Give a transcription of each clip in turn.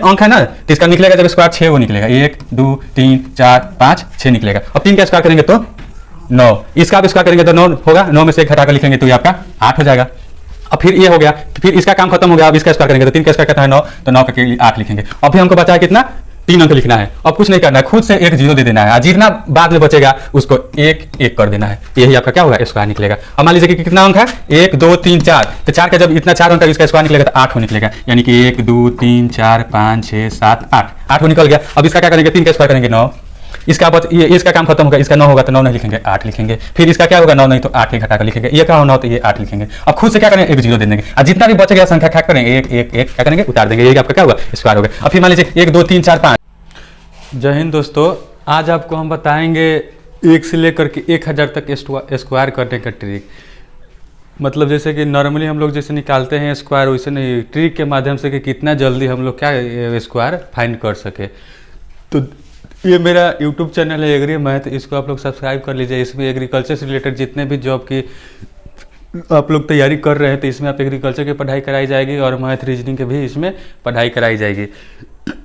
अंक है ना, तो इसका निकलेगा जब स्क्वायर 6 वो निकलेगा, 1 2 3 4 5 6 निकलेगा। अब 3 का स्क्वायर करेंगे तो 9, इसका आप स्क्वायर करेंगे तो 9 होगा, 9 में से 1 हटाकर लिखेंगे तो ये आपका 8 हो जाएगा। अब फिर ये हो गया, फिर इसका काम खत्म हो गया। अब इसका स्क्वायर करेंगे तो 3 का स्क्वायर कितना है 9, तो 9 का 8 लिखेंगे। अब भी हमको बचा है कितना, 3 अंक लिखना है। अब कुछ नहीं करना है, खुद से एक जीरो दे देना है, जितना बाद में बचेगा उसको एक एक कर देना है, यही आपका क्या होगा स्क्वायर निकलेगा। अब मान लीजिए कि कितना अंक है 1 2 3 4, तो 4 का जब इतना 4 अंक इसका स्क्वायर निकलेगा तो 8 हो निकलेगा, यानी कि 1 2 3 4 5 6 7 8 हो निकल गया। अब इसका क्या करेंगे, 3 का स्क्वायर करेंगे 9, इसका ये इसका काम खत्म होगा, इसका 9 होगा तो 9 नहीं लिखेंगे 8 लिखेंगे। फिर इसका क्या होगा 9 नहीं तो 8 एक घटाकर लिखेंगे, ये क्या हो 9 तो ये 8 लिखेंगे। अब खुद से क्या करेंगे, एक जीरो दे देंगे, और जितना भी बच गया संख्या क्या करेंगे एक एक एक क्या करेंगे उतार देंगे, ये आपका क्या होगा स्क्वायर होगा। अब फिर मान लीजिए 1 2 3 4 5। जय हिंद दोस्तों, आज आपको हम बताएंगे 1 से लेकर के 1000 तक स्क्वायर करने का ट्रिक। मतलब जैसे कि नॉर्मली हम लोग जैसे निकालते हैं स्क्वायर, वैसे नहीं, ट्रिक के माध्यम से कि कितना जल्दी हम लोग क्या स्क्वायर फाइंड कर सके। तो ये मेरा यूट्यूब चैनल है एग्री मैथ, इसको आप लोग सब्सक्राइब कर लीजिए। इसमें एग्रीकल्चर से रिलेटेड जितने भी जॉब की आप लोग तैयारी कर रहे हैं तो इसमें आप एग्रीकल्चर की पढ़ाई कराई जाएगी और मैथ रीजनिंग की भी इसमें पढ़ाई कराई जाएगी।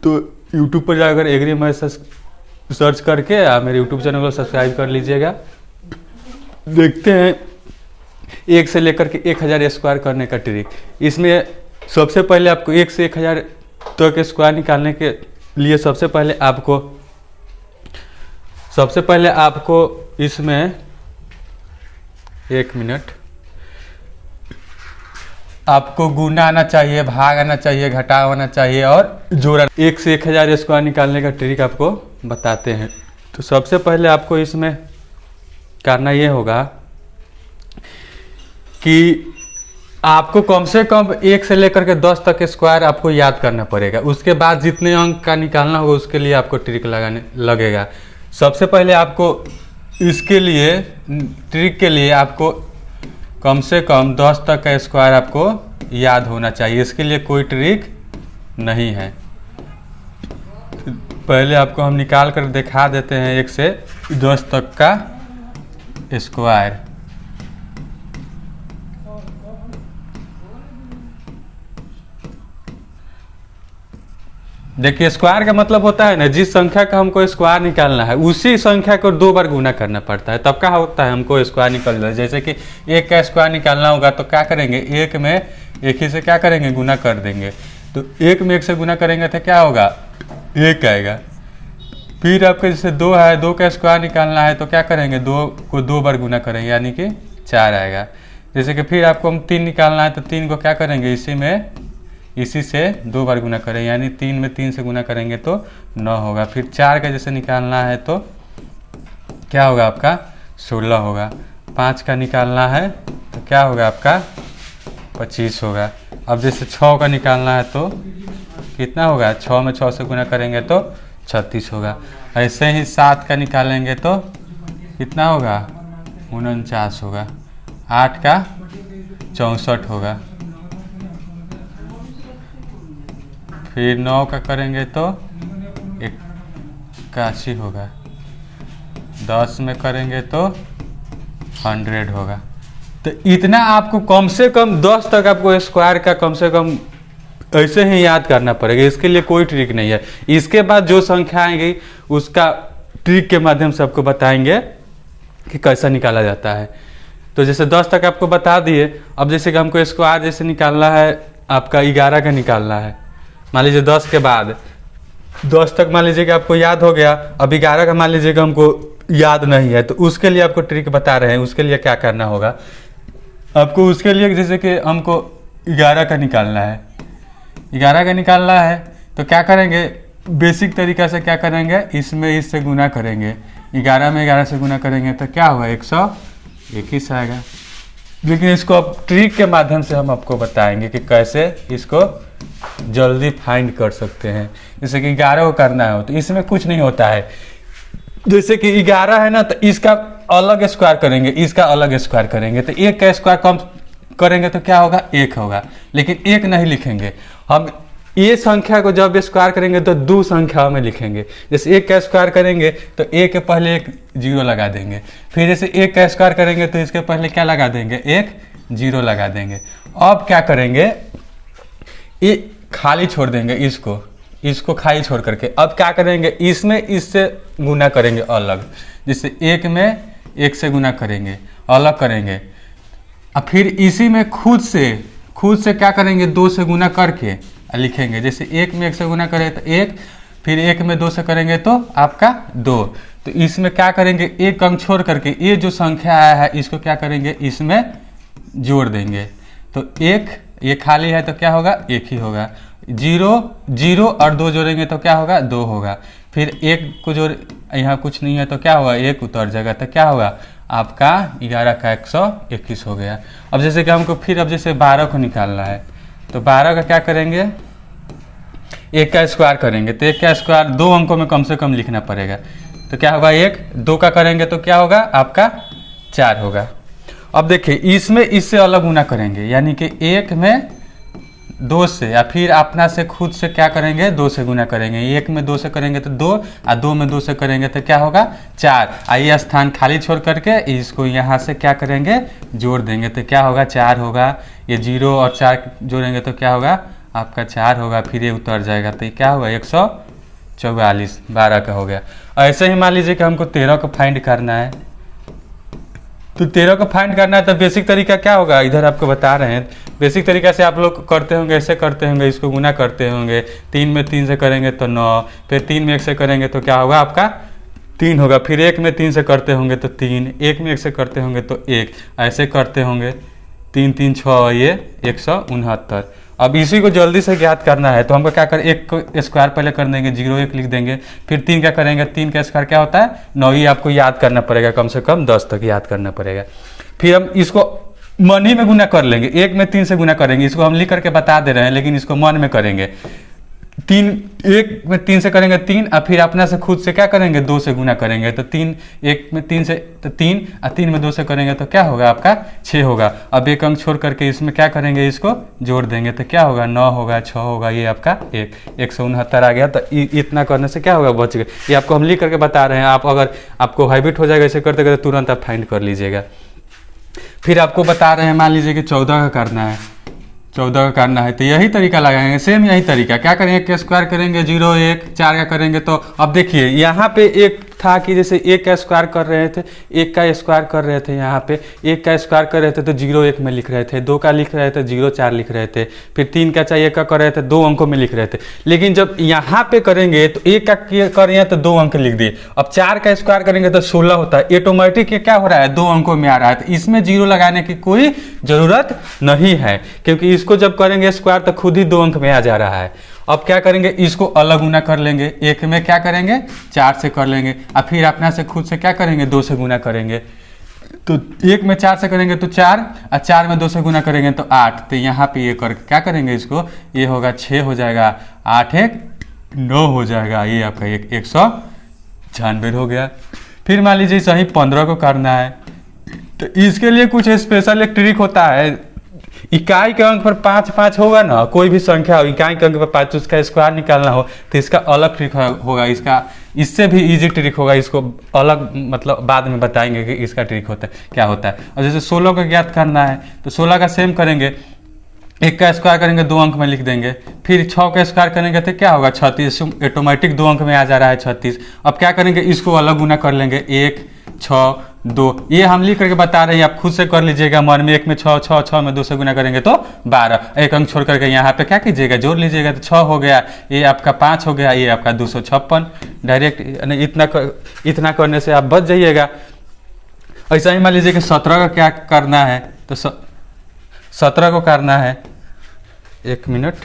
तो यूट्यूब पर जाकर एग्री मैथ सर्च करके आप मेरे यूट्यूब चैनल को सब्सक्राइब कर लीजिएगा। देखते हैं 1 से लेकर के 1000 स्क्वायर करने का ट्रिक। इसमें सबसे पहले आपको 1 से 1000 तक स्क्वायर निकालने के लिए सबसे पहले आपको इसमें 1 मिनट आपको गुना आना चाहिए, भाग आना चाहिए, घटाव आना चाहिए और जोड़ा। 1 से 1000 स्क्वायर निकालने का ट्रिक आपको बताते हैं। तो सबसे पहले आपको इसमें करना ये होगा कि आपको कम से कम 1 से लेकर के 10 तक स्क्वायर आपको याद करना पड़ेगा। उसके बाद जितने अंक का निकालना होगा उसके लिए आपको ट्रिक लगाने लगेगा। सबसे पहले आपको इसके लिए ट्रिक के लिए आपको कम से कम 10 तक का स्क्वायर आपको याद होना चाहिए। इसके लिए कोई ट्रिक नहीं है। पहले आपको हम निकाल कर दिखा देते हैं 1 से 10 तक का स्क्वायर। देखिए स्क्वायर का मतलब होता है ना, जिस संख्या का हमको स्क्वायर निकालना है उसी संख्या को 2 बार गुना करना पड़ता है, तब क्या होता है हमको स्क्वायर निकल जाता है। जैसे कि 1 का स्क्वायर निकालना होगा तो क्या करेंगे, 1 में 1 ही से क्या करेंगे गुना कर देंगे। तो 1 में 1 से गुना करेंगे तो क्या होगा 1 आएगा। फिर आपके जैसे 2 है, 2 का स्क्वायर निकालना है तो क्या करेंगे 2 को 2 बार गुना करेंगे यानी कि 4 आएगा। जैसे कि फिर आपको हम 3 निकालना है तो 3 को क्या करेंगे इसी से 2 बार गुना करें, यानी 3 में 3 से गुना करेंगे तो 9 होगा। फिर 4 का जैसे निकालना है तो क्या होगा आपका 16 होगा। 5 का निकालना है तो क्या होगा आपका 25 होगा। अब जैसे 6 का निकालना है तो कितना होगा, 6 में 6 से गुना करेंगे तो 36 होगा। ऐसे ही 7 का निकालेंगे तो कितना होगा 49 होगा। 8 का 64 होगा। फिर 9 का करेंगे तो 81 होगा। 10 में करेंगे तो 100 होगा। तो इतना आपको कम से कम 10 तक आपको स्क्वायर का कम से कम ऐसे ही याद करना पड़ेगा। इसके लिए कोई ट्रिक नहीं है। इसके बाद जो संख्या आएगी उसका ट्रिक के माध्यम से आपको बताएंगे कि कैसा निकाला जाता है। तो जैसे 10 तक आपको बता दिए। अब जैसे कि हमको स्क्वायर जैसे निकालना है, आपका 11 का निकालना है। मान लीजिए 10 के बाद 10 तक मान लीजिए कि आपको याद हो गया। अब 11 का मान लीजिए कि हमको याद नहीं है, तो उसके लिए आपको ट्रिक बता रहे हैं। उसके लिए क्या करना होगा आपको, उसके लिए जैसे कि हमको 11 का निकालना है, 11 का निकालना है तो क्या करेंगे, बेसिक तरीका से क्या करेंगे, इससे गुना करेंगे। 11 में 11 से गुना करेंगे तो क्या होगा 121 आएगा। लेकिन इसको अब ट्रिक के माध्यम से हम आपको बताएंगे कि कैसे इसको जल्दी फाइंड कर सकते हैं। जैसे कि 11 को करना हो तो इसमें कुछ नहीं होता है। जैसे कि 11 है ना, तो इसका अलग स्क्वायर करेंगे, इसका अलग स्क्वायर करेंगे, तो 1 का स्क्वायर कम करेंगे तो क्या होगा 1 होगा। लेकिन 1 नहीं लिखेंगे हम, ये संख्या को जब स्क्वायर करेंगे तो 2 संख्याओं में लिखेंगे। जैसे 1 का स्क्वायर करेंगे तो 1 के पहले 1 जीरो लगा देंगे। फिर जैसे 1 का स्क्वायर करेंगे तो इसके पहले क्या लगा देंगे 1 जीरो लगा देंगे। अब क्या करेंगे, ये खाली छोड़ देंगे, इसको खाली छोड़ करके। अब क्या करेंगे, इसमें इससे गुना करेंगे अलग, जैसे एक में एक से गुना करेंगे, अलग करेंगे। अब फिर इसी में खुद से क्या करेंगे, 2 से गुना करके लिखेंगे। जैसे एक में एक से गुना करें तो एक, फिर एक में 2 से करेंगे तो आपका 2। तो इसमें क्या करेंगे, एक अंक छोड़ करके ये जो संख्या आया है इसको क्या करेंगे, इसमें जोड़ देंगे। तो एक, ये खाली है तो क्या होगा, एक ही होगा। 0 और 2 जोड़ेंगे तो क्या होगा, 2 होगा। फिर एक को जोड़, यहाँ कुछ नहीं है तो क्या होगा, एक उतर जाएगा तो क्या होगा आपका 11 का 121 हो गया। अब जैसे कि हमको फिर अब जैसे 12 को निकालना है तो 12 का क्या करेंगे, एक का स्क्वायर करेंगे। तो एक का स्क्वायर 2 अंकों में कम से कम लिखना पड़ेगा। तो क्या होगा, 1, 2 का करेंगे तो क्या होगा आपका 4 होगा। अब देखिए इसमें इससे अलग गुना करेंगे, यानी कि 1 में 2 से, या फिर अपना से खुद से क्या करेंगे, 2 से गुना करेंगे। 1 में 2 से करेंगे तो 2, और 2 में 2 से करेंगे तो क्या होगा 4। आइए स्थान खाली छोड़ करके इसको यहाँ से क्या करेंगे, जोड़ देंगे तो क्या होगा 4 होगा। ये 0 और 4 जोड़ेंगे तो क्या होगा आपका 4 होगा। फिर ये उतर जाएगा तो ये क्या होगा 144, 12 का हो गया। ऐसे ही मान लीजिए कि हमको 13 को फाइंड करना है। तो 13 को फाइंड करना है तो बेसिक तरीका क्या होगा, इधर आपको बता रहे हैं। बेसिक तरीका से आप लोग करते होंगे, ऐसे करते होंगे, इसको गुना करते होंगे। 3 में 3 से करेंगे तो 9, फिर 3 में 1 से करेंगे तो क्या होगा आपका 3 होगा। फिर 1 में 3 से करते होंगे तो 3, 1 में 1 से करते होंगे तो 1, ऐसे करते होंगे। 3 3 6, ये 169। अब इसी को जल्दी से ज्ञात करना है तो हमको क्या करें, 1 को स्क्वायर पहले कर देंगे, 0 1 लिख देंगे। फिर 3 क्या करेंगे, 3 का स्क्वायर क्या होता है 9, ही आपको याद करना पड़ेगा, कम से कम 10 तक याद करना पड़ेगा। फिर हम इसको मन ही में गुना कर लेंगे, 1 में 3 से गुना करेंगे। इसको हम लिख करके बता दे रहे हैं, लेकिन इसको मन में करेंगे। 1 में 3 से करेंगे 3, और फिर अपना से खुद से क्या करेंगे 2 से गुना करेंगे। तो 1 में 3 से तो 3, और 3 में 2 से करेंगे तो क्या होगा आपका 6 होगा। अब एक अंक छोड़ करके इसमें क्या करेंगे, इसको जोड़ देंगे तो क्या होगा 9 होगा, 6 होगा, ये आपका 169 आ गया। तो इतना करने से क्या होगा, बच गए। ये आपको हम लिख करके बता रहे हैं, आप अगर आपको हैबिट हो जाएगा ऐसे करते करते तुरंत आप फाइंड कर लीजिएगा। फिर आपको बता रहे हैं, मान लीजिए कि 14 का करना है, 14 का करना है तो यही तरीका लगाएंगे, सेम यही तरीका। क्या करेंगे, के स्क्वायर करेंगे, 0 1 4 का करेंगे। तो अब देखिए यहाँ पे एक था कि जैसे 1 का स्क्वायर कर रहे थे, 1 का स्क्वायर कर रहे थे, यहाँ पे 1 का स्क्वायर कर रहे थे तो 0 1 में लिख रहे थे, 2 का लिख रहे थे 0 4 लिख रहे थे, फिर 3 का चाहिए का कर रहे थे 2 अंकों में लिख रहे थे। लेकिन जब यहाँ पे करेंगे तो 1 का कर रहे हैं तो 2 अंक लिख दिए। अब 4 का स्क्वायर करेंगे तो 16 होता है। ऑटोमेटिक ये क्या हो रहा है, 2 अंकों में आ रहा है। तो इसमें 0 लगाने की कोई ज़रूरत नहीं है, क्योंकि इसको जब करेंगे स्क्वायर तो खुद ही 2 अंक में आ जा रहा है। अब क्या करेंगे, इसको अलग गुना कर लेंगे। 1 में क्या करेंगे 4 से कर लेंगे, और फिर अपना से खुद से क्या करेंगे 2 से गुना करेंगे। तो 1 में 4 से करेंगे तो 4, और 4 में 2 से गुना करेंगे तो 8। तो यहाँ पे ये करके क्या करेंगे, इसको ये होगा 6 हो जाएगा, 8 1 9 हो जाएगा। ये आपका 196 हो गया। फिर मान लीजिए सही 15 को करना है तो इसके लिए कुछ स्पेशल एक ट्रिक होता है। इकाई के अंक पर 5 5 होगा ना, कोई भी संख्या हो इकाई के अंक पर 5, उसका स्क्वायर निकालना हो तो इसका अलग ट्रिक होगा। इसका इससे भी इजी ट्रिक होगा, इसको अलग मतलब बाद में बताएंगे कि इसका ट्रिक होता है क्या होता है। और जैसे 16 का ज्ञात करना है तो 16 का सेम करेंगे, 1 का स्क्वायर करेंगे 2 अंक में लिख देंगे। फिर 6 का स्क्वायर करेंगे तो क्या होगा 36, ऑटोमेटिक 2 अंक में आ जा रहा है 36। अब क्या करेंगे, इसको अलग गुना कर लेंगे, 1 6 2। ये हम लिख करके बता रहे हैं, आप खुद से कर लीजिएगा मन में। 1 में 6 6 6 में 2 से गुना करेंगे तो 12। एक अंक छोड़ करके यहाँ पे क्या कीजिएगा, जोड़ लीजिएगा तो 6 हो गया, ये आपका 5 हो गया, ये आपका 256। डायरेक्ट इतना करने से आप बच जाइएगा। ऐसा ही मान लीजिए कि 17 का क्या करना है, तो 17 को करना है, 1 मिनट,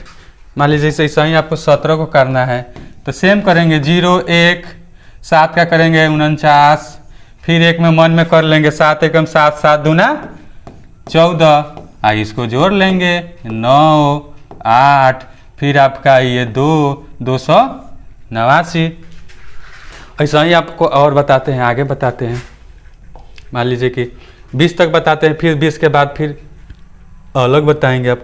मान लीजिए ऐसा ही आपको 17 को करना है तो सेम करेंगे, 0 1 7 का करेंगे 49, फिर 1 में मन में कर लेंगे 7 एकम 7 7 दूना 14, इसको जोड़ लेंगे 9 8, फिर आपका ये 289। ऐसा ही आपको और बताते हैं, आगे बताते हैं। मान लीजिए कि 20 तक बताते हैं, फिर 20 के बाद फिर अलग बताएंगे।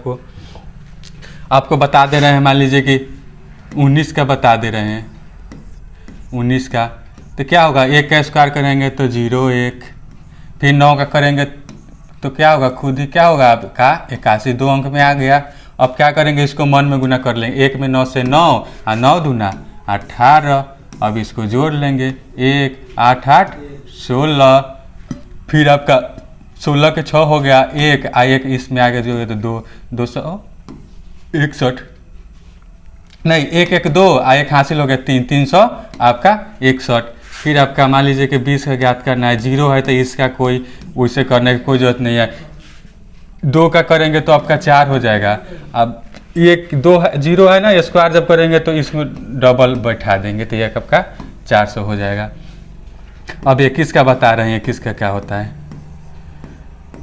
आपको बता दे रहे हैं, मान लीजिए कि 19 का बता दे रहे हैं। 19 का तो क्या होगा, 1 का स्क्वायर करेंगे तो 0 1, फिर 9 का करेंगे तो क्या होगा, खुद ही क्या होगा आपका 81, 2 अंक में आ गया। अब क्या करेंगे, इसको मन में गुना कर लेंगे। 1 में 9 से 9 और 9 दूना 18। अब इसको जोड़ लेंगे, 1 8 8 16। फिर आपका 16 के 6 हो गया, 1 1 इसमें आगे जोड़े तो 2 261 नहीं 1 1 2 1 हासिल हो गया 3 300 आपका 61। फिर आपका मान लीजिए कि 20 का ज्ञात करना है, 0 है तो इसका कोई वैसे करने की कोई जरूरत नहीं है। 2 का करेंगे तो आपका 4 हो जाएगा। अब ये 2 है 0 है ना, स्क्वायर जब करेंगे तो इसमें डबल बैठा देंगे तो ये आपका 400 हो जाएगा। अब 21 का बता रहे हैं, 21 का क्या होता है।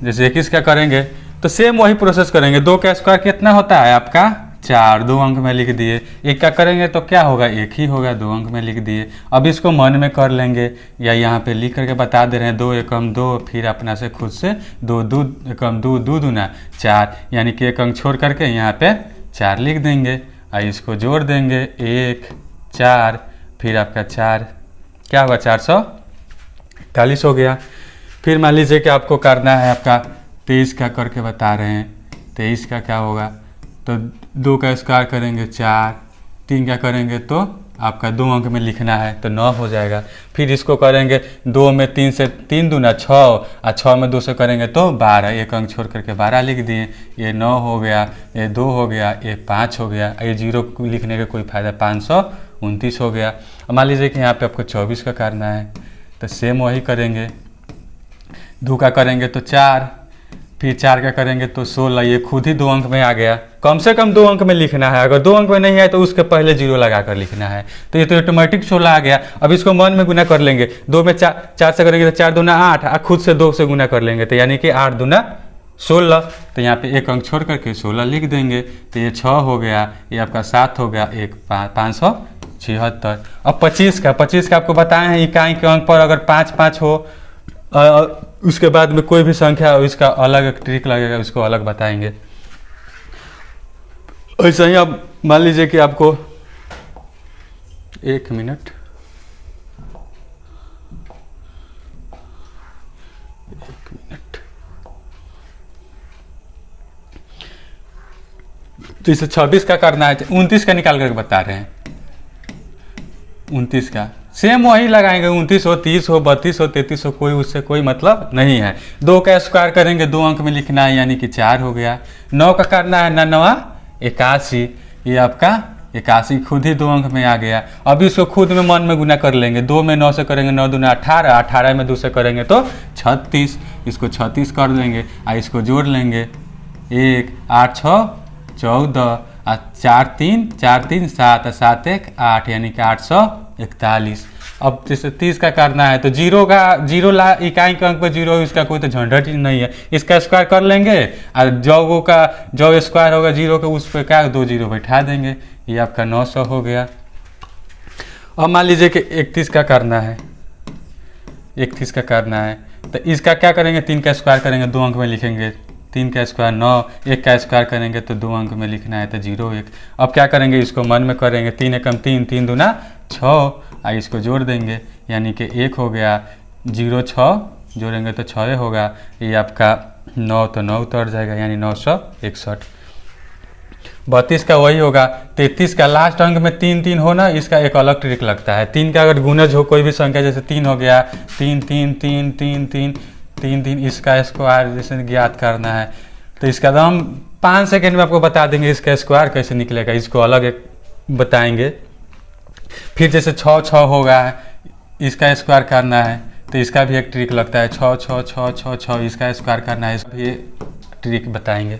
जैसे 21 का करेंगे तो सेम वही प्रोसेस करेंगे। 2 का स्क्वायर कितना होता है आपका 4, 2 अंक में लिख दिए। 1 का करेंगे तो क्या होगा, 1 ही होगा, 2 अंक में लिख दिए। अब इसको मन में कर लेंगे या यहाँ पे लिख करके बता दे रहे हैं, 2 एकम 2, फिर अपना से खुद से 2 2 एकम 2 2 दूना 4, यानी कि 1 अंक छोड़ करके यहाँ पे 4 लिख देंगे और इसको जोड़ देंगे 1 4, फिर आपका 4 क्या होगा 440 हो गया। फिर मान लीजिए कि आपको करना है आपका 23 का करके बता रहे हैं। 23 का क्या होगा, तो 2 का स्क्वायर करेंगे 4, 3 का करेंगे तो आपका 2 अंक में लिखना है तो 9 हो जाएगा। फिर इसको करेंगे 2 में 3 से 3 दूना 6 और 6 में 2 से करेंगे तो 12, 1 अंक छोड़ करके 12 लिख दिए। ये 9 हो गया, ये 2 हो गया, ये 5 हो गया, ये 0 लिखने का कोई फ़ायदा, 529 हो गया। अब मान लीजिए कि यहाँ पे आपको 24 का करना है तो सेम वही करेंगे। 2 का करेंगे तो 4, फिर 4 का करेंगे तो 16, ये खुद ही 2 अंक में आ गया। कम से कम 2 अंक में लिखना है, अगर 2 अंक में नहीं है तो उसके पहले 0 लगा कर लिखना है। तो ये तो ऑटोमेटिक 16 आ गया। अब इसको मन में गुना कर लेंगे। 2 में 4 से करेंगे तो 4 दूना 8 और खुद से 2 से गुना कर लेंगे तो यानी कि 8 दूना 16। तो यहाँ पे 1 अंक छोड़ करके 16 लिख देंगे तो ये 6 हो गया, ये आपका 7 हो गया, 576। अब 25 का आपको बताए हैं, इकाई के अंक पर अगर 5 5 हो उसके बाद में कोई भी संख्या हो, इसका अलग एक ट्रिक लगेगा, उसको अलग बताएंगे। ऐसा ही अब मान लीजिए कि आपको 1 मिनट तो इसे 26 का करना है, 29 का निकाल करके बता रहे हैं। 29 का सेम वही लगाएंगे, 29 हो 30 हो 32 हो 33 हो, कोई उससे कोई मतलब नहीं है। 2 का स्क्वायर करेंगे 2 अंक में लिखना है यानी कि 4 हो गया। 9 का करना है 9 9 81, ये आपका 81 खुद ही 2 अंक में आ गया। अभी इसको खुद में मन में गुना कर लेंगे। 2 में 9 से करेंगे 9 दूना 18, 18 में 2 से करेंगे तो 36, इसको 36 कर देंगे और इसको जोड़ लेंगे 1 8 6 14 और 4 3 7 7 1 8 यानी कि 841। अब जैसे 30 का करना है तो 0 ला इकाई के अंक पर 0, इसका कोई तो झंझट ही नहीं है। इसका स्क्वायर कर लेंगे और जो स्क्वायर होगा 0 का उस पर क्या 2 0 बैठा देंगे, ये आपका 900 हो गया। अब मान लीजिए कि 31 का करना है। 31 का करना है तो इसका क्या करेंगे, 3 का स्क्वायर करेंगे 2 अंक में लिखेंगे, 3 का स्क्वायर 9, 1 का स्क्वायर करेंगे तो 2 अंक में लिखना है तो 0 1। अब क्या करेंगे, इसको मन में करेंगे, 3 एकम 3, 3 दूना 6 और इसको जोड़ देंगे यानी कि 1 हो गया, 0 6 जोड़ेंगे तो 6 होगा, ये आपका 9 तो 9 उतर जाएगा यानी 961। 32 का वही होगा। 33 का लास्ट अंक में 3 3 हो ना, इसका एक अलग ट्रिक लगता है। 3 का अगर गुणज हो कोई भी संख्या, जैसे 3 हो गया, 3 3 3 3 3 3 3, इसका स्क्वायर जैसे ज्ञात करना है तो इसका तो हम 5 सेकेंड में आपको बता देंगे इसका स्क्वायर कैसे निकलेगा, इसको अलग एक बताएंगे। फिर जैसे 6 6 होगा, इसका स्क्वायर करना है तो इसका भी एक ट्रिक लगता है, 6 6 6 6 6 इसका स्क्वायर करना है, इसका भी ट्रिक बताएंगे।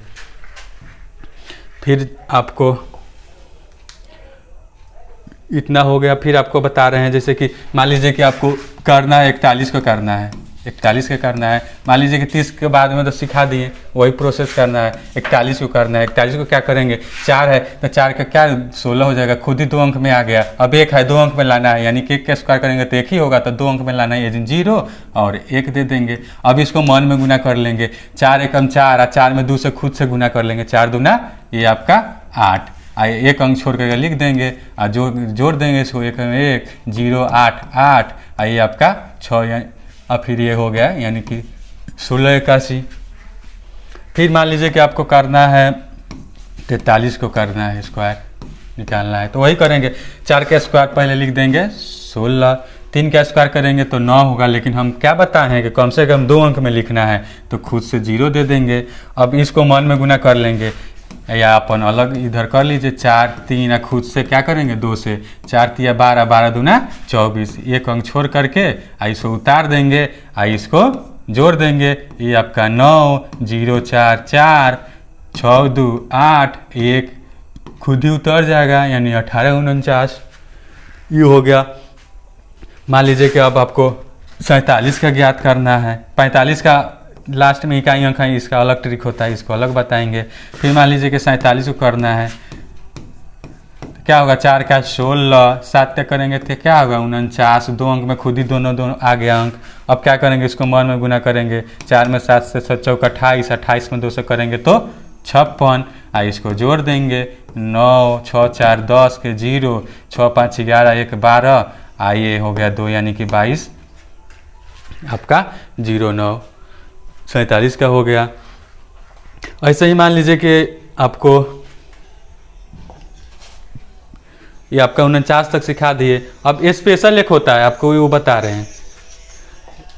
फिर आपको इतना हो गया। फिर आपको बता रहे हैं जैसे कि मान लीजिए कि आपको करना है 41 को करना है, 41 का करना है। मान लीजिए कि 30 के बाद में तो सिखा दिए, वही प्रोसेस करना है। 41 को करना है। 41 को क्या करेंगे, 4 है तो 4 का क्या 16 हो जाएगा, खुद ही 2 अंक में आ गया। अब 1 है 2 अंक में लाना है यानी कि 1 का स्क्वायर करेंगे तो 1 ही होगा, तो 2 अंक में लाना है, 0 और 1 दे देंगे। अब इसको मन में गुना कर लेंगे, 4 एकम 4 और 4 में 2 से खुद से गुना कर लेंगे, 4 दूना ये आपका 8, 1 अंक छोड़ करके लिख देंगे और जोड़ देंगे इसको, 1 में 1 0 8 8 ये आपका 6, और फिर ये हो गया यानी कि 1681। फिर मान लीजिए कि आपको करना है 43 को करना है स्क्वायर निकालना है, तो वही करेंगे। 4 का स्क्वायर पहले लिख देंगे 16, 3 का स्क्वायर करेंगे तो 9 होगा, लेकिन हम क्या बताए हैं कि कम से कम 2 अंक में लिखना है, तो खुद से 0 दे देंगे। अब इसको मन में गुना कर लेंगे या अपन अलग इधर कर लीजिए। 4 3 या खुद से क्या करेंगे 2 से, 4 3 12, 12 दूना 24, एक अंक छोड़ करके इसको उतार देंगे, इसको जोड़ देंगे। ये आपका 9 0 4 4 6 2 8, 1 खुद ही उतर जाएगा, यानी 18 49 ये हो गया। मान लीजिए कि अब आपको 47 का ज्ञात करना है। 45 का लास्ट में इकाई अंक है, इसका अलग ट्रिक होता है, इसको अलग बताएंगे। फिर मान लीजिए कि 47 को करना है, तो क्या होगा 4 का 16, 7 तक करेंगे तो क्या होगा 49, 2 अंक में खुद ही दोनों आ गया अंक। अब क्या करेंगे, इसको मन में गुना करेंगे। 4 में 7 से 7 चौक 28, 28 में 2 से करेंगे तो 56, इसको जोड़ देंगे। 9 6 4 10 के 0, 6 5 11 1 12, ये हो गया 2 यानी कि 22 आपका 09 47 का हो गया। ऐसे ही मान लीजिए कि आपको ये आपका 49 तक सिखा दिए। अब स्पेशल एक होता है, आपको वो बता रहे हैं,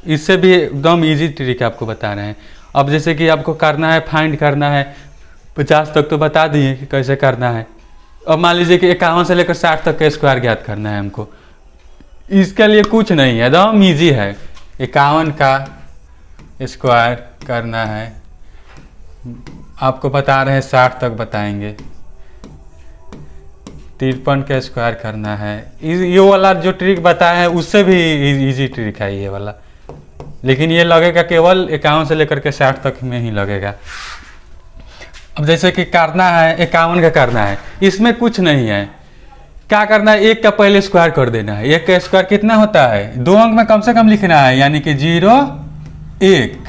इससे भी एकदम इजी ट्रिक आपको बता रहे हैं। अब जैसे कि आपको करना है, फाइंड करना है 50 तक तो बता दिए कि कैसे करना है। अब मान लीजिए कि 51 से लेकर 60 तक का स्क्वायर ज्ञात करना है हमको। इसके लिए कुछ नहीं है, एकदम ईजी है। 51 का स्क्वायर करना है, आपको बता रहे हैं 60 तक बताएंगे। 53 का स्क्वायर करना है, ये वाला जो ट्रिक बताया है उससे भी इजी ट्रिक है ये वाला, लेकिन ये लगेगा केवल 51 से लेकर के 60 तक में ही लगेगा। अब जैसे कि करना है 51 का करना है, इसमें कुछ नहीं है। क्या करना है, 1 का पहले स्क्वायर कर देना है। 1 का स्क्वायर कितना होता है, 2 अंक में कम से कम लिखना है, यानी कि 0 1।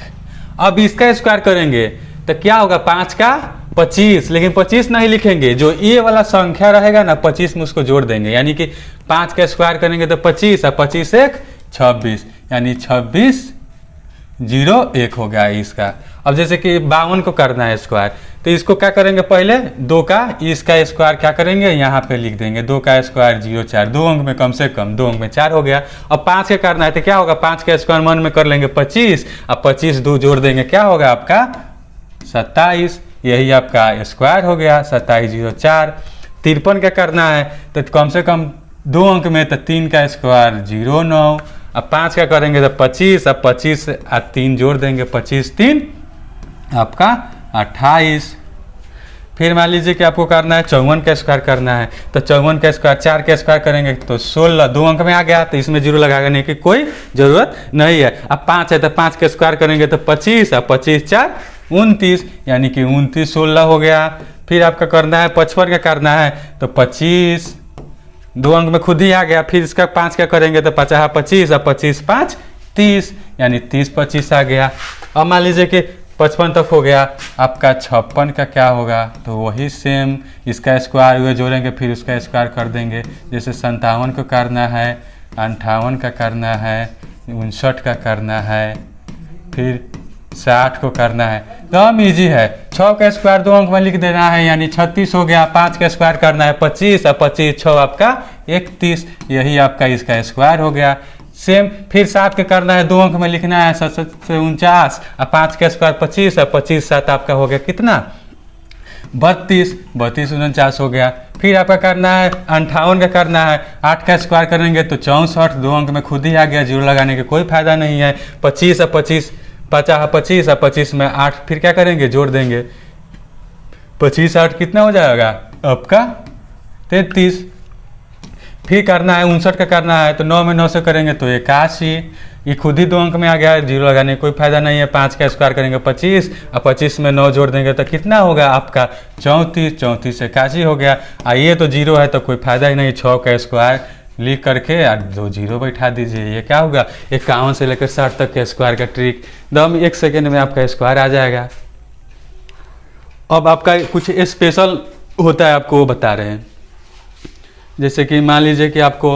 अब इसका स्क्वायर करेंगे तो क्या होगा 5 का 25, लेकिन 25 नहीं लिखेंगे, जो ये वाला संख्या रहेगा ना 25 में उसको जोड़ देंगे, यानी कि 5 का स्क्वायर करेंगे तो 25 और 25 1 26, यानी 26 0 1 हो गया इसका। अब जैसे कि 52 को करना है स्क्वायर, तो इसको क्या करेंगे, पहले 2 का इसका स्क्वायर क्या करेंगे यहाँ पे लिख देंगे। 2 का स्क्वायर 0 4, 2 अंक में कम से कम, 2 अंक में 4 हो गया। अब 5 का करना है तो क्या होगा, 5 का स्क्वायर मन में कर लेंगे 25 और 25 2 जोड़ देंगे, क्या होगा आपका 27, यही आपका स्क्वायर हो गया 27 0 4। 53 का करना है तो कम से कम 2 अंक में, तो 3 का स्क्वायर 0 9। अब 5 का करेंगे तो 25, अब 25 और 3 जोड़ देंगे, 25 3 आपका 28। फिर मान लीजिए कि आपको करना है 54 का स्क्वायर करना है, तो 54 का स्क्वायर 4 का स्क्वायर करेंगे तो 16, 2 अंक में आ गया, तो इसमें 0 लगाने की कोई जरूरत नहीं है। अब 5 है तो 5 का स्क्वायर करेंगे तो 25 और 25 4 29, यानी कि 29 16 हो गया। फिर आपका करना है 55 का करना है, तो 25 2 अंक में खुद ही आ गया। फिर इसका 5 का करेंगे तो 50 25 और 25 5 30, यानी 30 25 आ गया। अब मान लीजिए कि 55 तक हो गया। आपका 56 का क्या होगा, तो वही सेम इसका स्क्वायर हुए जोड़ेंगे, फिर उसका स्क्वायर कर देंगे। जैसे 57 को करना है, 58 का करना है, 59 का करना है, फिर 60 को करना है। एकदम ईजी है। 6 का स्क्वायर 2 अंक में लिख देना है, यानी 36 हो गया। 5 का स्क्वायर करना है 25 और 25 6 आपका 31, यही आपका इसका स्क्वायर हो गया। सेम फिर 7 का करना है, 2 अंक में लिखना है 7 से 49 और 5 का स्क्वायर 25 और 25 7 आपका हो गया कितना 32, 32 49 हो गया। फिर आपका करना है 58 का करना है, 8 का स्क्वायर करेंगे तो 64, 2 अंक में खुद ही आ गया, 0 लगाने का कोई फायदा नहीं है। 25 और 25 50 25 और 25 में 8 फिर क्या करेंगे जोड़ देंगे, 25 8 कितना हो जाएगा आपका 33। फिर करना है 59 का करना है, तो 9 में 9 से करेंगे तो 81, ये खुद ही 2 अंक में आ गया, 0 लगाने का कोई फायदा नहीं है। 5 का स्क्वायर करेंगे 25 और 25 में 9 जोड़ देंगे तो कितना होगा आपका 34, 34 से 81 हो गया। ये तो 0 है तो कोई फायदा ही नहीं, 6 का स्क्वायर लिख करके और 2 0 बैठा दीजिए, ये क्या होगा 51 से लेकर 60 तक के स्क्वायर का ट्रिक दम 1 सेकेंड में आपका स्क्वायर आ जाएगा। अब आपका कुछ स्पेशल होता है, आपको वो बता रहे हैं। जैसे कि मान लीजिए कि आपको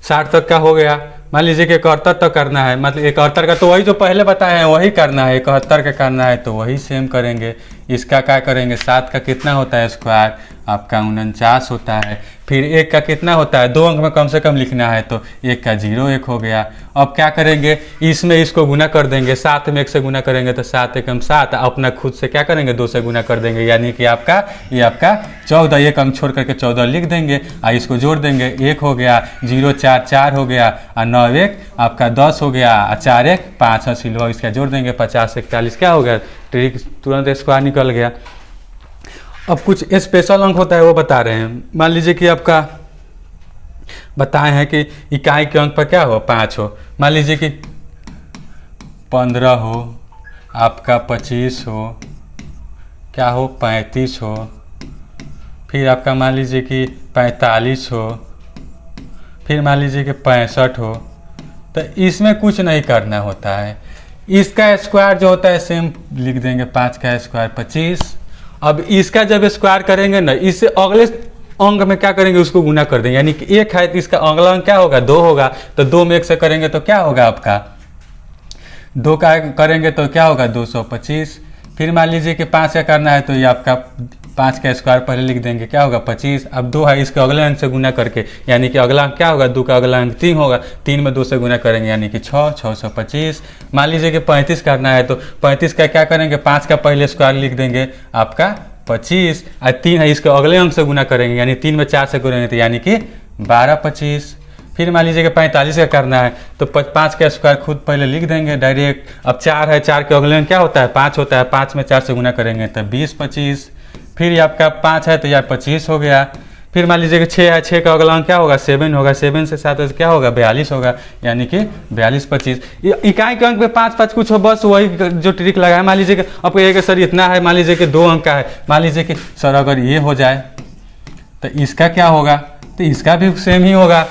60 तक का हो गया, मान लीजिए कि 71 तो करना है, मतलब 71 का तो वही जो पहले बताए हैं वही करना है, 71 का करना है तो वही सेम करेंगे। इसका क्या करेंगे, 7 का कितना होता है स्क्वायर, आपका 49 होता है। फिर 1 का कितना होता है, 2 अंक में कम से कम लिखना है तो 1 का 0 1 हो गया। अब क्या करेंगे, इसमें इसको गुना कर देंगे, 7 में 1 से गुना करेंगे तो 7 एकम 7, अपना खुद से क्या करेंगे 2 से गुना कर देंगे, यानी कि आपका ये आपका 14, 1 अंक छोड़ करके 14 लिख देंगे और इसको जोड़ देंगे, 1 हो गया, 0 4 4 हो गया और 9 1 आपका 10 हो गया और 4 1 5 और सिल्वर इसका जोड़ देंगे 50 41 क्या हो गया, ट्रिक तुरंत स्क्वायर निकल गया। अब कुछ स्पेशल अंक होता है वो बता रहे हैं। मान लीजिए कि आपका बताए हैं कि इकाई के अंक पर क्या हो 5 हो, मान लीजिए कि 15 हो, आपका 25 हो, क्या हो 35 हो, फिर आपका मान लीजिए कि 45 हो, फिर मान लीजिए कि 65 हो। तो इसमें कुछ नहीं करना होता है, इसका स्क्वायर जो होता है सेम लिख देंगे, 5 का स्क्वायर 25। अब इसका जब स्क्वायर करेंगे ना, इससे अगले अंक में क्या करेंगे उसको गुना कर देंगे, यानी कि 1 है तो इसका अगला अंक क्या होगा 2 होगा, तो 2 में 1 से करेंगे तो क्या होगा आपका 2 का करेंगे तो क्या होगा 225। फिर मान लीजिए कि 5 का करना है तो ये आपका 5 का स्क्वायर पहले लिख देंगे क्या होगा 25। अब 2 है इसके अगले अंक से गुना करके, यानी कि अगला अंक क्या होगा 2 का अगला अंक 3 होगा, 3 में 2 से गुना करेंगे यानी कि 6 625। मान लीजिए कि 35 करना है तो 35 का क्या करेंगे 5 का पहले स्क्वायर लिख देंगे आपका 25 और 3 है इसके अगले अंक से गुना करेंगे, यानी 3 में 4 से गुनेंगे तो यानी कि 12 25। फिर मान लीजिए कि 45 का करना है तो 5 का स्क्वायर खुद पहले लिख देंगे डायरेक्ट। अब 4 है, 4 के अगले अंक क्या होता है 5 होता है, 5 में 4 से गुना करेंगे तो 20 25। फिर ये आपका 5 है तो यार 25 हो गया। फिर मान लीजिए कि 6 है, 6 का अगला अंक क्या होगा 7 होगा, 7 से 7 क्या होगा 42 होगा, यानी कि 42 25। इकाई के अंक पे 5 5 कुछ हो, बस वही जो ट्रिक लगाया। मान लीजिए कि आपको ये सर इतना है, मान लीजिए कि 2 अंक का है, मान लीजिए कि सर अगर ये हो जाए तो इसका क्या होगा, तो इसका भी सेम ही होगा।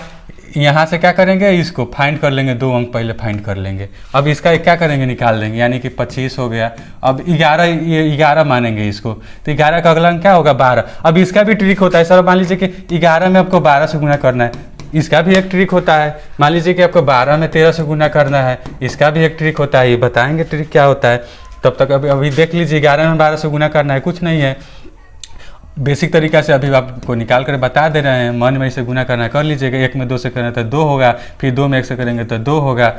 यहाँ से क्या करेंगे इसको फाइंड कर लेंगे, 2 अंक पहले फाइंड कर लेंगे। अब इसका क्या करेंगे निकाल देंगे, यानी कि 25 हो गया। अब 11 ये 11 मानेंगे इसको, तो 11 का अगला अंक क्या होगा 12। अब इसका भी ट्रिक होता है सर, मान लीजिए कि 11 में आपको 12 से गुना करना है, इसका भी एक ट्रिक होता है। मान लीजिए कि आपको 12 में 13 से गुना करना है, इसका भी एक ट्रिक होता है, ये बताएंगे ट्रिक क्या होता है। तब तक अभी देख लीजिए 11 में 12 से गुना करना है, कुछ नहीं है, बेसिक तरीका से अभी आपको निकाल कर बता दे रहे हैं। मन में इसे गुना करना कर लीजिएगा, 1 में 2 से करेंगे तो 2 होगा, फिर 2 में 1 से करेंगे तो 2 होगा।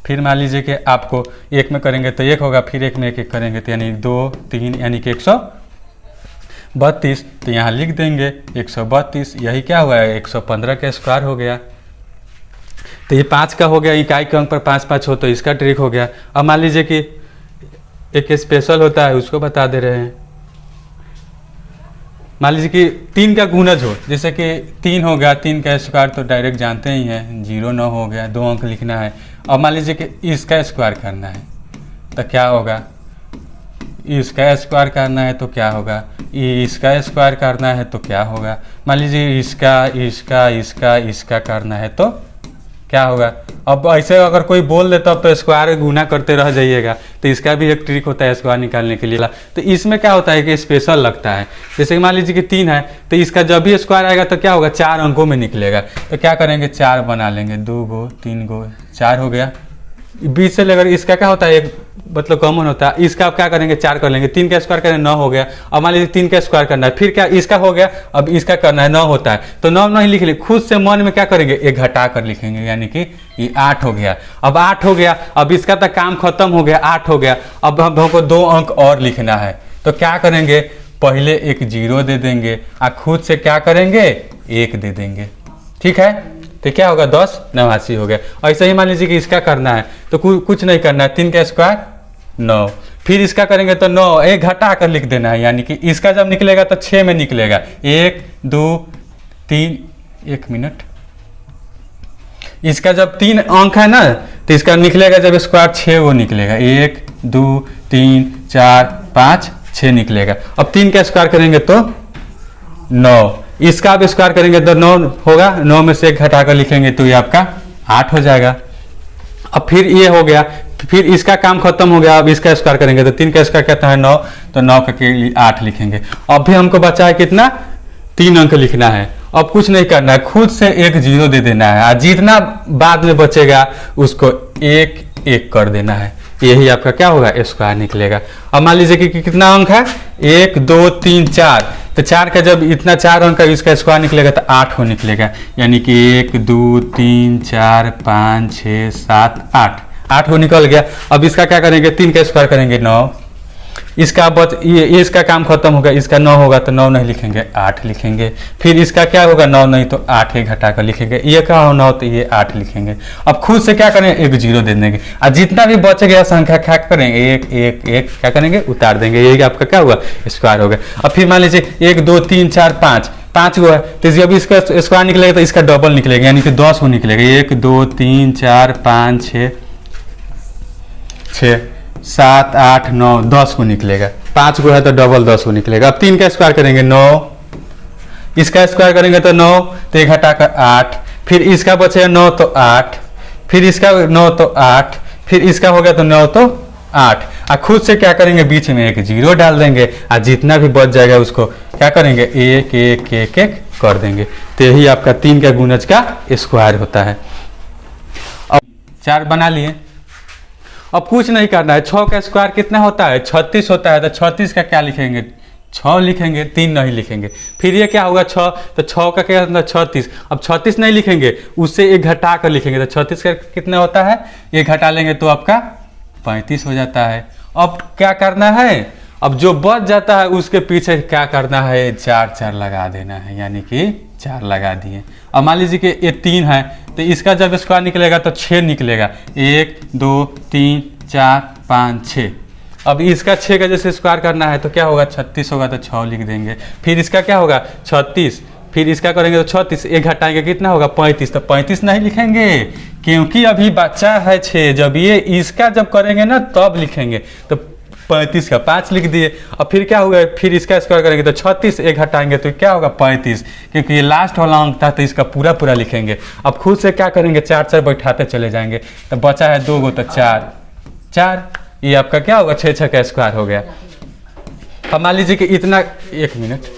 फिर मान लीजिए कि आपको 1 में करेंगे तो 1 होगा, फिर 1 में 1 1 करेंगे तो यानी 2 3 यानी कि 132। तो यहाँ लिख देंगे 132, यही क्या हुआ है 115 का स्क्वायर हो गया। तो ये 5 का हो गया, इकाई के अंक पर 5 5 हो तो इसका ट्रिक हो गया। अब मान लीजिए कि एक स्पेशल होता है उसको बता दे रहे हैं। मान लीजिए कि 3 का गुणज हो, जैसे कि 3 हो गया, 3 का स्क्वायर तो डायरेक्ट जानते ही हैं 0 9 हो गया, 2 अंक लिखना है। अब मान लीजिए कि इसका स्क्वायर करना है तो क्या होगा, इसका स्क्वायर करना है तो क्या होगा, इसका स्क्वायर करना है तो क्या होगा। मान लीजिए इसका इसका इसका इसका करना है तो क्या होगा। अब ऐसे अगर कोई बोल देता तो स्क्वायर गुना करते रह जाइएगा, तो इसका भी एक ट्रिक होता है स्क्वायर निकालने के लिए। तो इसमें क्या होता है कि स्पेशल लगता है, जैसे कि मान लीजिए कि 3 है तो इसका जब भी स्क्वायर आएगा तो क्या होगा 4 अंकों में निकलेगा। तो क्या करेंगे 4 बना लेंगे, 2 गो 3 गो 4 हो गया। बीच से लेकर इसका क्या होता है एक मतलब कॉमन होता है, इसका आप क्या करेंगे 4 कर लेंगे, 3 का स्क्वायर करेंगे 9 हो गया। अब मान लीजिए 3 का स्क्वायर करना है, फिर क्या इसका हो गया, अब इसका करना है 9 होता है तो 9 नहीं लिख लेंगे, खुद से मन में क्या करेंगे एक घटा कर लिखेंगे, यानी कि ये 8 हो गया। अब 8 हो गया, अब इसका तो काम खत्म हो गया, 8 हो गया। अब हमको 2 अंक और लिखना है तो क्या करेंगे पहले एक 0 दे देंगे और खुद से क्या करेंगे 1 दे देंगे, ठीक है। तो क्या होगा 10 89 हो गया। ऐसे ही मान लीजिए कि इसका करना है तो कुछ नहीं करना है, 3 का स्क्वायर 9, फिर इसका करेंगे तो 9 एक घटा कर लिख देना है, यानी कि इसका जब निकलेगा तो 6 में निकलेगा, 1 2 3 1 मिनट। इसका जब 3 अंक है ना तो इसका निकलेगा जब स्क्वायर 6 वो निकलेगा, 1 2 3 4 5 6 निकलेगा। अब 3 का स्क्वायर करेंगे तो 9, इसका आप स्क्वायर करेंगे तो 9 होगा, 9 में से 1 घटा कर लिखेंगे तो ये आपका 8 हो जाएगा। अब फिर ये हो गया, फिर इसका काम खत्म हो गया। अब इसका स्क्वायर करेंगे तो 3 का स्क्वायर कहता है 9, तो 9 का 8 लिखेंगे। अब भी हमको बचा है कितना 3 अंक लिखना है। अब कुछ नहीं करना है, खुद से एक जीरो दे देना है और जितना बाद में बचेगा उसको एक एक कर देना है। यही आपका क्या होगा, स्क्वायर निकलेगा। अब मान लीजिए कि कितना अंक है, 1 2 3 4, तो 4 का जब इतना 4 अंक है इसका स्क्वायर निकलेगा तो 8 हो निकलेगा, यानी कि 1 2 3 4 5 6 7 8, 8 हो निकल गया। अब इसका क्या करेंगे, 3 का स्क्वायर करेंगे 9, इसका ये इसका काम खत्म होगा, इसका 9 होगा तो 9 नहीं लिखेंगे 8 लिखेंगे। फिर इसका क्या होगा, 9 नहीं तो 8 ही घटा कर लिखेंगे। ये क्या हो 9 तो ये 8 लिखेंगे। अब खुद से क्या करेंगे, एक जीरो दे देंगे और जितना भी बच गया संख्या क्या करेंगे, एक एक एक क्या करेंगे, उतार देंगे। यही आपका क्या हुआ, स्क्वायर हो गया। अब फिर मान लीजिए 1 2 3 4 5, 5 गो है तो जब इसका स्क्वायर निकलेगा तो इसका डबल निकलेगा, यानी कि 10 हो निकलेगा। 1 2 3 4 5 6 7 8 9 10 को निकलेगा। 5 को है तो डबल 10 को निकलेगा। अब 3 का स्क्वायर करेंगे 9, इसका स्क्वायर करेंगे तो 9, तो एक घटाकर 8, फिर इसका बचेगा 9 तो 8, फिर इसका 9 तो 8, फिर इसका हो गया तो 9 तो 8। और खुद से क्या करेंगे, बीच में एक जीरो डाल देंगे और जितना भी बच जाएगा उसको क्या करेंगे, एक एक एक एक कर देंगे। तो यही आपका 3 का गुणज का स्क्वायर होता है। अब 4 बना लिए। अब कुछ नहीं करना है, 6 का स्क्वायर कितना होता है, 36 होता है। तो 36 का क्या लिखेंगे, 6 लिखेंगे, 3 नहीं लिखेंगे। फिर ये क्या होगा 6, तो 6 का क्या होता है 36। अब 36 नहीं लिखेंगे, उससे एक घटा कर लिखेंगे। तो 36 का कितना होता है, एक घटा लेंगे तो आपका 35 हो जाता है। अब क्या करना है, अब जो बच जाता है उसके पीछे क्या करना है, 4 4 लगा देना है, यानी कि 4 लगा दिए। अब मान लीजिए कि ये 3 है तो इसका जब स्क्वायर निकलेगा तो 6 निकलेगा। 1 2 3 4 5 6। अब इसका 6 का जैसे स्क्वायर करना है तो क्या होगा, 36 होगा तो 6 लिख देंगे। फिर इसका क्या होगा 36, फिर इसका करेंगे तो 36, एक घटाएंगे कितना होगा 35। तो 35 नहीं लिखेंगे क्योंकि अभी बच्चा है 6, जब ये इसका जब करेंगे ना तब लिखेंगे। तो 35 का 5 लिख दिए। अब फिर क्या होगा, फिर इसका स्क्वायर करेंगे तो 36, एक घटाएंगे तो क्या होगा 35, क्योंकि ये लास्ट वाला अंक था तो इसका पूरा पूरा लिखेंगे। अब खुद से क्या करेंगे, 4 4 बैठाते चले जाएंगे। तो बचा है 2 गो तो 4 4, ये आपका क्या होगा 6 6 का स्क्वायर हो गया। अब मान लीजिए कि इतना, 1 मिनट,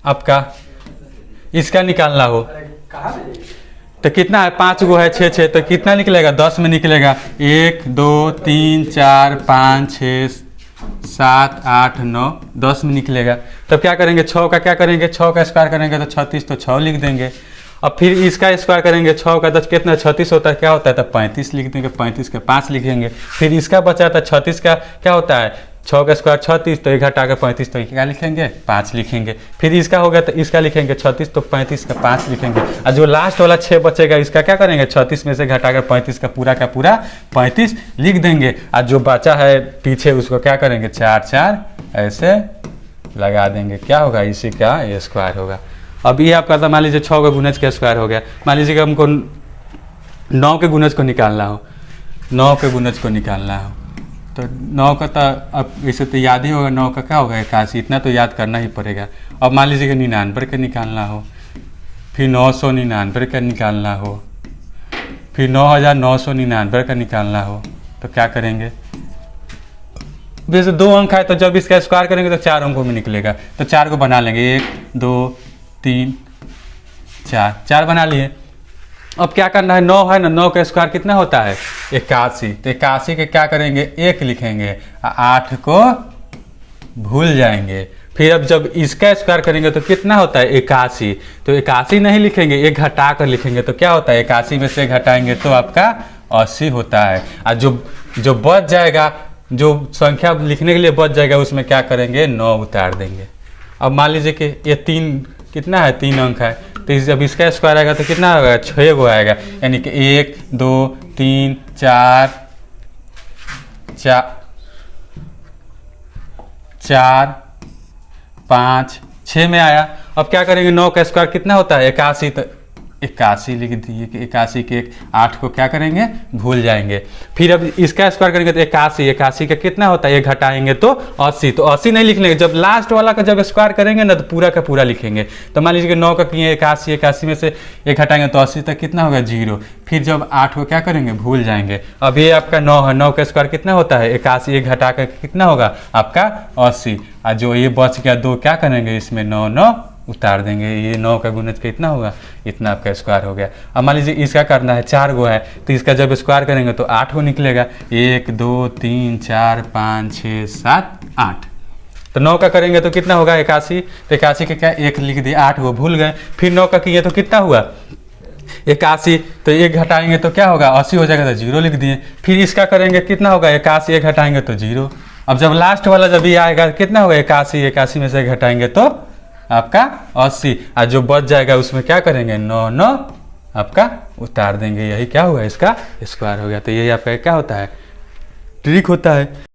आपका इसका निकालना हो तो कितना है, 5 गो है 6 6, तो कितना निकलेगा, 10 में निकलेगा। 1 2 3 4 5 6 7 8 9 10 में निकलेगा। तब क्या करेंगे, 6 का क्या करेंगे, 6 का स्क्वायर करेंगे तो 36, तो 6 लिख देंगे। अब फिर इसका स्क्वायर करेंगे, 6 का 10 कितना 36 होता है, क्या होता है, तो 35 लिख देंगे। 35 का 5 लिखेंगे। फिर इसका बचा था 36 का क्या होता है, 6 का स्क्वायर 36, तो एक घटाकर 35, तो क्या लिखेंगे 5 लिखेंगे। फिर इसका होगा तो इसका लिखेंगे 36, तो 35 का 5 लिखेंगे। और जो लास्ट वाला 6 बचेगा इसका क्या करेंगे, 36 में से घटाकर 35 का पूरा 35 लिख देंगे। और जो बचा है पीछे उसको क्या करेंगे, 4 4 ऐसे लगा देंगे। क्या होगा, इसी का ये स्क्वायर होगा। अब ये आपका था, मान लीजिए 6 का गुणज का स्क्वायर हो गया। मान लीजिए कि हमको 9 के गुणज को निकालना हो, 9 के गुणज को निकालना हो तो 9 का तो अब इसे तो याद ही होगा, 9 का क्या होगा 81, इतना तो याद करना ही पड़ेगा। अब मान लीजिए कि 99 का निकालना हो, फिर 999 का निकालना हो, फिर 9999 का निकालना हो, तो क्या करेंगे, वैसे 2 अंक है तो जब इसका स्क्वायर करेंगे तो 4 अंकों में निकलेगा। तो 4 को बना लेंगे, 1 2 3 4, 4 बना लिए। अब क्या करना है, 9 है ना, 9 का स्क्वायर कितना होता है 81, तो 81 के क्या करेंगे 1 लिखेंगे, 8 को भूल जाएंगे। फिर अब जब इसका स्क्वायर करेंगे तो कितना होता है 81, तो 81 नहीं लिखेंगे, 1 घटा कर लिखेंगे। तो क्या होता है 81 में से घटाएंगे तो आपका 80 होता है। और जो बच जाएगा, जो संख्या लिखने के लिए बच जाएगा उसमें क्या करेंगे 9 उतार देंगे। अब मान लीजिए कि ये 3 कितना है, 3 अंक है, तो जब इसका स्क्वायर आएगा तो कितना होगा 6 गो आएगा, यानी कि 1 2 3 4 4 5 6 में आया। अब क्या करेंगे, 9 का स्क्वायर कितना होता है 81, तो 81 लिख दिए कि 81 के 8 को क्या करेंगे, भूल जाएंगे। फिर अब इसका स्क्वायर करेंगे तो 81 का कितना होता है, ये घटाएंगे तो 80, तो 80 नहीं लिख लेंगे, जब लास्ट वाला का जब स्क्वायर करेंगे ना तो पूरा का पूरा लिखेंगे। तो मान लीजिए कि 9 का किए 81 में से ये घटाएंगे तो 80 तक कितना होगा, 0। फिर जब 8 को क्या करेंगे, भूल जाएंगे। अब ये आपका 9 है, 9 का स्क्वायर कितना होता है, 81, ये घटा कर कितना होगा आपका 80, और जो ये बच गया 2 क्या करेंगे, इसमें 9 उतार देंगे, ये 9 का गुणज कितना होगा, इतना आपका स्क्वायर हो गया। अब मान लीजिए इसका करना है, 4 गो है, तो इसका जब स्क्वायर करेंगे तो 8 गो निकलेगा, 1 2 3 4 5 6 7 8। तो 9 का करेंगे तो कितना होगा, 81, तो 81 के क्या 1 लिख दिए, 8 गो भूल गए। फिर 9 का किए तो कितना हुआ, 81, तो 1 घटाएंगे तो क्या होगा, 80 हो जाएगा, तो 0 लिख दिए। फिर इसका करेंगे कितना होगा, 81, 1 घटाएंगे तो 0। अब जब लास्ट वाला जब ये आएगा कितना होगा, 81 में से घटाएंगे तो आपका 80, और जो बच जाएगा उसमें क्या करेंगे, 9 आपका उतार देंगे, यही क्या हुआ, इसका स्क्वायर हो गया। तो यही आपका क्या होता है, ट्रिक होता है।